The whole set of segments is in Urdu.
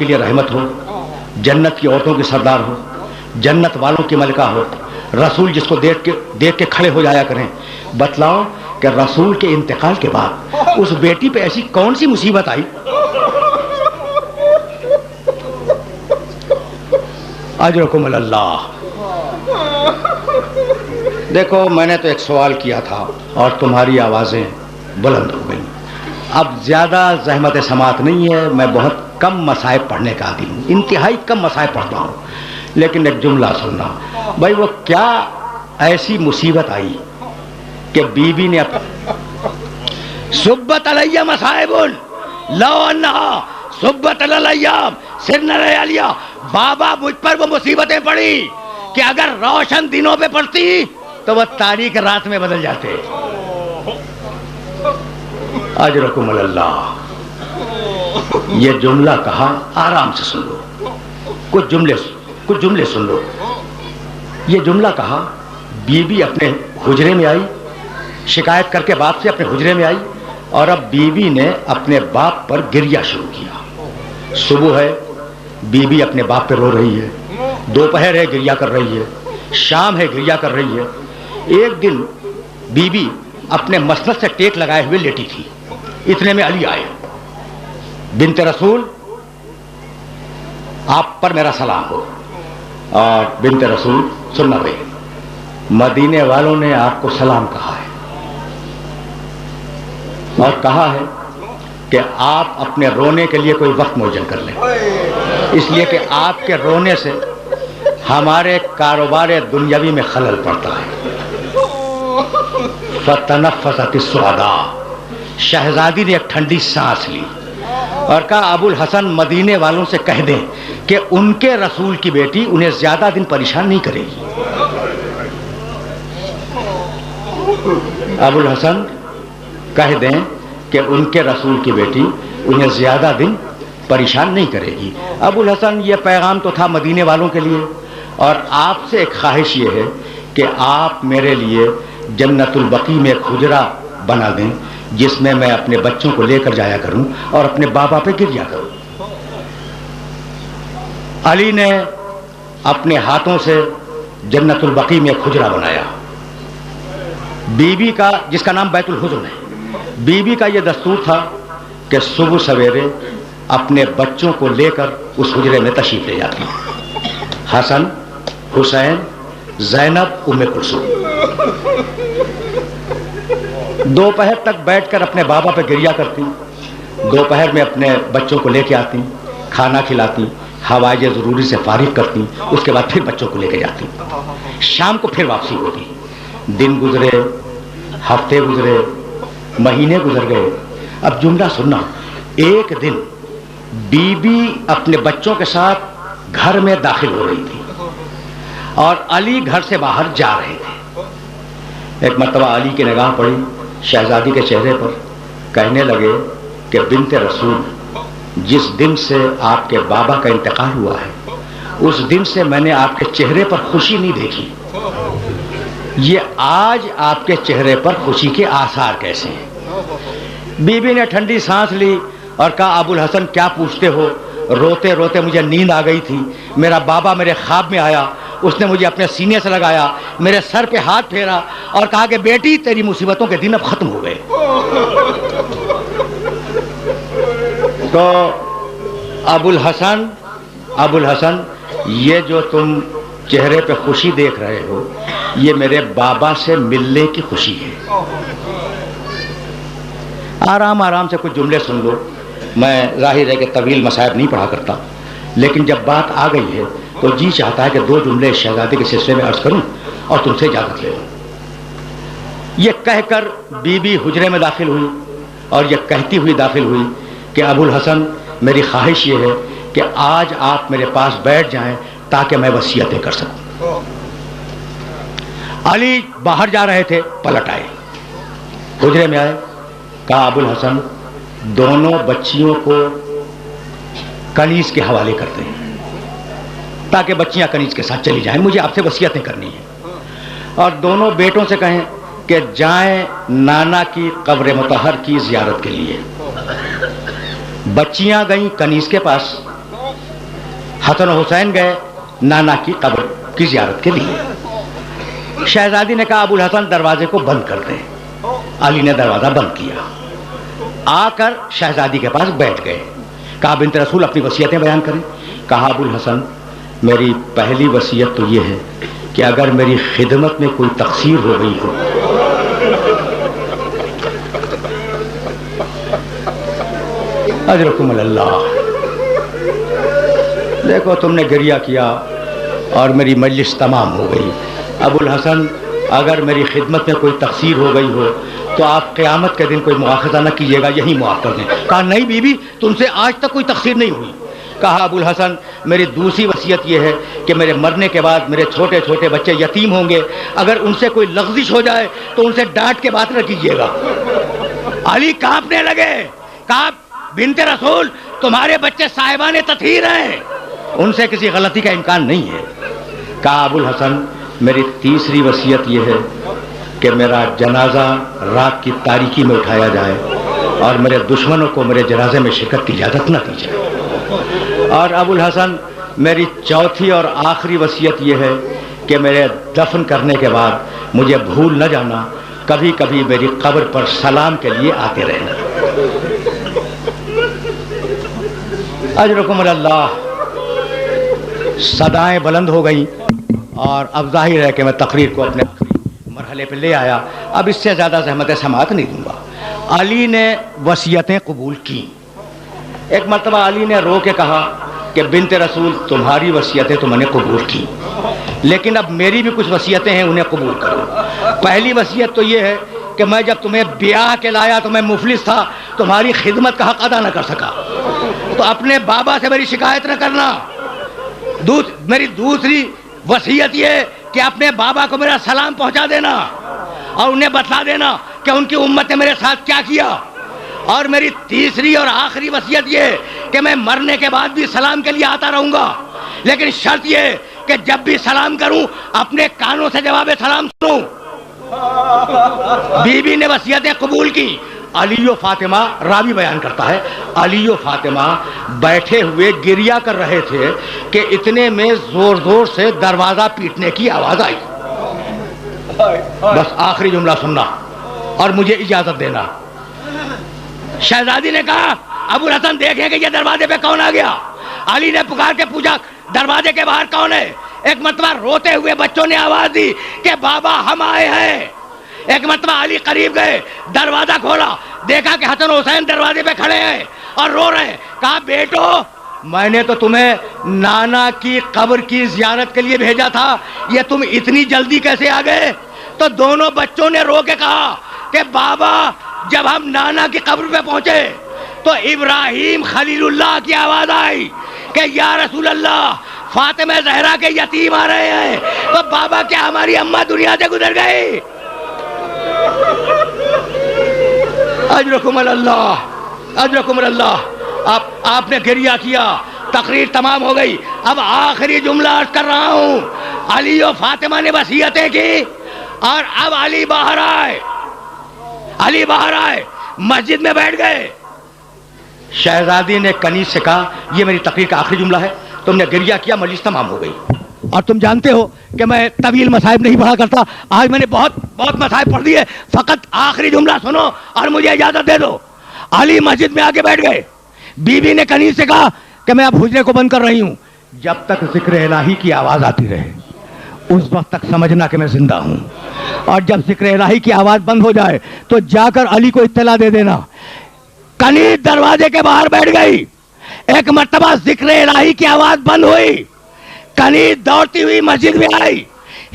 کے لیے رحمت ہو، جنت کی عورتوں کی سردار ہو، جنت والوں کی ملکہ ہو، رسول جس کو دیکھ کے کھڑے ہو جایا کریں. بتلاؤ کہ رسول کے انتقال کے بعد اس بیٹی پہ ایسی کون سی مصیبت آئی؟ اجرکم اللہ. دیکھو میں نے تو ایک سوال کیا تھا اور تمہاری آوازیں بلند ہو گئیں. اب زیادہ زحمت سماعت نہیں ہے، میں بہت کم مصائب پڑھنے کا عادی ہوں، انتہائی کم مصائب پڑھتا ہوں. لیکن ایک جملہ سننا بھائی، وہ کیا ایسی مصیبت آئی کہ بی بی نے صبت علیہ مصائب لو انہا صبت علیہ سرن لیالیہ. بابا مجھ پر وہ مصیبتیں پڑی کہ اگر روشن دنوں پہ پڑتی تو وہ تاریک رات میں بدل جاتے. اجرکم اللہ. یہ جملہ کہا، آرام سے سن لو، کچھ جملے سن لو. یہ جملہ کہا، بی بی اپنے حجرے میں آئی، شکایت کر کے باپ سے اپنے حجرے میں آئی، اور اب بی بی نے اپنے باپ پر گریہ شروع کیا. صبح ہے، بی بی اپنے باپ پہ رو رہی ہے، دوپہر ہے گریہ کر رہی ہے، شام ہے گریہ کر رہی ہے. ایک دن بی بی اپنے مسند سے ٹیک لگائے ہوئے لیٹی تھی، اتنے میں علی آئے. بنت رسول آپ پر میرا سلام ہو. اور بنت رسول سننا بھائی، مدینے والوں نے آپ کو سلام کہا ہے اور کہا ہے کہ آپ اپنے رونے کے لیے کوئی وقت معین کر لیں، اس لیے کہ آپ کے رونے سے ہمارے کاروبار دنیاوی میں خلل پڑتا ہے. فتنفست السعداء. شہزادی نے ایک ٹھنڈی سانس لی اور کہا ابو الحسن مدینے والوں سے کہہ دیں کہ ان کے رسول کی بیٹی انہیں زیادہ دن پریشان نہیں کرے گی. ابو الحسن کہہ دیں کہ ان کے رسول کی بیٹی انہیں زیادہ دن پریشان نہیں کرے گی. ابو الحسن یہ پیغام تو تھا مدینے والوں کے لیے، اور آپ سے ایک خواہش یہ ہے کہ آپ میرے لیے جنت البقیع میں ایک حجرہ بنا دیں جس میں میں اپنے بچوں کو لے کر جایا کروں اور اپنے بابا پہ گریا کروں. علی نے اپنے ہاتھوں سے جنت البقیع میں ایک حجرہ بنایا. بی بی کا، جس کا نام بیت الحزن ہے، بی بی کا یہ دستور تھا کہ صبح سویرے اپنے بچوں کو لے کر اس حجرے میں تشریف لے جاتی. حسن، حسین، زینب، ام کلثوم. دوپہر تک بیٹھ کر اپنے بابا پہ گریہ کرتی، دوپہر میں اپنے بچوں کو لے کے آتی، کھانا کھلاتی، حوائج ضروری سے فارغ کرتی، اس کے بعد پھر بچوں کو لے کے جاتی. شام کو پھر واپسی ہوتی. دن گزرے، ہفتے گزرے، مہینے گزر گئے. اب جملہ سننا، ایک دن بی بی اپنے بچوں کے ساتھ گھر میں داخل ہو رہی تھی اور علی گھر سے باہر جا رہے تھے. ایک مرتبہ علی کی نگاہ پڑی شہزادی کے چہرے پر. کہنے لگے کہ بنت رسول، جس دن سے آپ کے بابا کا انتقال ہوا ہے اس دن سے میں نے آپ کے چہرے پر خوشی نہیں دیکھی. یہ آج آپ کے چہرے پر خوشی کے آثار کیسے ہیں؟ بی بی نے ٹھنڈی سانس لی اور کہا ابو الحسن کیا پوچھتے ہو، روتے روتے مجھے نیند آ گئی تھی. میرا بابا میرے خواب میں آیا، اس نے مجھے اپنے سینے سے لگایا، میرے سر پہ ہاتھ پھیرا اور کہا کہ بیٹی تیری مصیبتوں کے دن اب ختم ہو گئے. تو ابو الحسن یہ جو تم چہرے پہ خوشی دیکھ رہے ہو یہ میرے بابا سے ملنے کی خوشی ہے. آرام آرام سے کچھ جملے سن لو. میں ظاہر ہے کہ طویل مصائب نہیں پڑھا کرتا، لیکن جب بات آ گئی ہے تو جی چاہتا ہے کہ دو جملے شہزادی کے سلسلے میں عرض کروں اور تم سے اجازت لے لوں. یہ کہہ کر بی بی حجرے میں داخل ہوئی اور یہ کہتی ہوئی داخل ہوئی کہ ابو الحسن میری خواہش یہ ہے کہ آج آپ میرے پاس بیٹھ جائیں تاکہ میں وصیتیں کر سکوں. علی باہر جا رہے تھے، پلٹ آئے، حجرے میں آئے. کہا ابو الحسن دونوں بچیوں کو کنیز کے حوالے کرتے ہیں تاکہ بچیاں کنیز کے ساتھ چلی جائیں، مجھے آپ سے وصیتیں کرنی ہیں. اور دونوں بیٹوں سے کہیں کہ جائیں نانا کی قبر مطہر کی زیارت کے لیے. بچیاں گئیں کنیز کے پاس حسن و حسین گئے نانا کی قبر کی زیارت کے لیے۔ شہزادی نے کہا ابو الحسن دروازے کو بند کر دیں۔ علی نے دروازہ بند کیا، آ کر شہزادی کے پاس بیٹھ گئے۔ کہا بنت رسول اپنی وصیتیں بیان کریں۔ کہا ابو الحسن میری پہلی وصیت تو یہ ہے کہ اگر میری خدمت میں کوئی تقصیر ہو گئی ہو اجرکم اللہ۔ دیکھو تم نے گریہ کیا اور میری مجلس تمام ہو گئی۔ ابو الحسن اگر میری خدمت میں کوئی تقصیر ہو گئی ہو تو آپ قیامت کے دن کوئی مواخذہ نہ کیجیے گا، یہی معاف کر دیں۔ کہا نہیں بی بی تم سے آج تک کوئی تقصیر نہیں ہوئی۔ کہا ابو الحسن میری دوسری وصیت یہ ہے کہ میرے مرنے کے بعد میرے چھوٹے چھوٹے بچے یتیم ہوں گے، اگر ان سے کوئی لغزش ہو جائے تو ان سے ڈانٹ کے بات نہ کیجیے گا۔ علی کانپنے لگے۔ کہا بنت رسول تمہارے بچے صاحبان تطہیر ہیں، ان سے کسی غلطی کا امکان نہیں ہے۔ کہا ابو الحسن میری تیسری وصیت یہ ہے کہ میرا جنازہ رات کی تاریکی میں اٹھایا جائے اور میرے دشمنوں کو میرے جنازے میں شرکت کی اجازت نہ دی جائے۔ اور ابو الحسن میری چوتھی اور آخری وصیت یہ ہے کہ میرے دفن کرنے کے بعد مجھے بھول نہ جانا، کبھی کبھی میری قبر پر سلام کے لیے آتے رہنا۔ اجرکم اللہ۔ صدائیں بلند ہو گئیں اور اب ظاہر ہے کہ میں تقریر کو اپنے مرحلے پہ لے آیا، اب اس سے زیادہ زحمت سماعت نہیں دوں گا۔ علی نے وصیتیں قبول کی۔ ایک مرتبہ علی نے رو کے کہا کہ بنت رسول تمہاری وصیتیں تو میں نے قبول کی، لیکن اب میری بھی کچھ وصیتیں ہیں، انہیں قبول کرو۔ پہلی وصیت تو یہ ہے کہ میں جب تمہیں بیاہ کے لایا تو میں مفلس تھا، تمہاری خدمت کا حق ادا نہ کر سکا، تو اپنے بابا سے میری شکایت نہ کرنا۔ میری دوسری وصیت یہ کہ اپنے بابا کو میرا سلام پہنچا دینا اور انہیں بتلا دینا کہ ان کی امت نے میرے ساتھ کیا کیا۔ اور میری تیسری اور آخری وصیت یہ کہ میں مرنے کے بعد بھی سلام کے لیے آتا رہوں گا، لیکن شرط یہ کہ جب بھی سلام کروں اپنے کانوں سے جواب سلام سنوں۔ بی بی نے وصیتیں قبول کی۔ علی و فاطمہ، راوی بیان کرتا ہے، علی و فاطمہ بیٹھے ہوئے گریہ کر رہے تھے کہ اتنے میں زور زور سے دروازہ پیٹنے کی آواز آئی۔ بس آخری جملہ سننا اور مجھے اجازت دینا۔ شہزادی نے کہا ابو الحسن دیکھیں کہ یہ دروازے پہ کون آ گیا۔ علی نے پکار کے پوچھا دروازے کے باہر کون ہے؟ ایک مرتبہ روتے ہوئے بچوں نے آواز دی کہ بابا ہم آئے ہیں۔ ایک مرتبہ علی قریب گئے، دروازہ کھولا، دیکھا کہ حسن حسین دروازے پہ کھڑے ہیں اور رو رہے ہیں۔ کہا بیٹو میں نے تو تمہیں نانا کی قبر کی زیارت کے لیے بھیجا تھا، یہ تم اتنی جلدی کیسے آ گئے؟ تو دونوں بچوں نے رو کے کہا کہ بابا جب ہم نانا کی قبر پہ پہنچے تو ابراہیم خلیل اللہ کی آواز آئی کہ یا رسول اللہ فاطمہ زہرا کے یتیم آ رہے ہیں، تو بابا کیا ہماری اماں دنیا سے گزر گئی؟ اجرکم اللہ، اجرکم اللہ۔ آپ نے گریہ کیا، تقریر تمام ہو گئی، اب آخری جملہ عرض کر رہا ہوں۔ علی و فاطمہ نے وصیتیں کی اور اب علی باہر آئے، علی باہر آئے، مسجد میں بیٹھ گئے۔ شہزادی نے کنیز سے کہا یہ میری تقریر کا آخری جملہ ہے، تم نے گریہ کیا، مجلس تمام ہو گئی۔ اور تم جانتے ہو کہ میں طویل مصائب نہیں پڑھا کرتا، آج میں نے بہت مصائب پڑھ دیے، فقط آخری جملہ سنو اور مجھے اجازت دے دو۔ علی مسجد میں آ کے بیٹھ گئے۔ بی بی نے کنیز سے کہا کہ میں اب حجرے کو بند کر رہی ہوں، جب تک ذکر الہی کی آواز آتی رہے اس وقت تک سمجھنا کہ میں زندہ ہوں، اور جب ذکر الہی کی آواز بند ہو جائے تو جا کر علی کو اطلاع دے دینا۔ کنیز دروازے کے باہر بیٹھ گئی۔ ایک مرتبہ ذکر الہی کی آواز بند ہوئی، کنیز دوڑتی ہوئی مسجد میں آئی،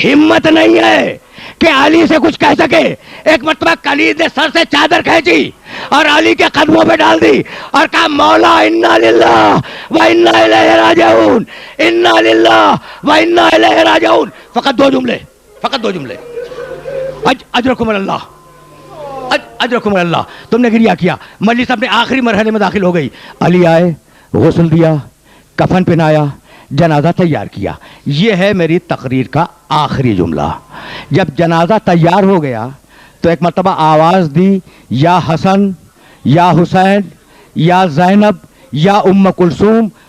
ہمت نہیں ہے کہ علی سے کچھ کہہ سکے۔ ایک مرتبہ کنیز نے سر سے چادر کھینچی اور علی کے قدموں پہ ڈال دی اور کہا مولا انا للہ و انا الیہ راجعون، انا للہ و انا الیہ راجعون۔ فقط دو جملے۔ اجرکم اللہ، اجرکم اللہ۔ تم نے گریہ کیا، مجلس اپنے آخری مرحلے میں داخل ہو گئی۔ علی آئے، غسل دیا، کفن پہنایا، جنازہ تیار کیا۔ یہ ہے میری تقریر کا آخری جملہ۔ جب جنازہ تیار ہو گیا تو ایک مرتبہ آواز دی یا حسن یا حسین یا زینب یا ام کلثوم،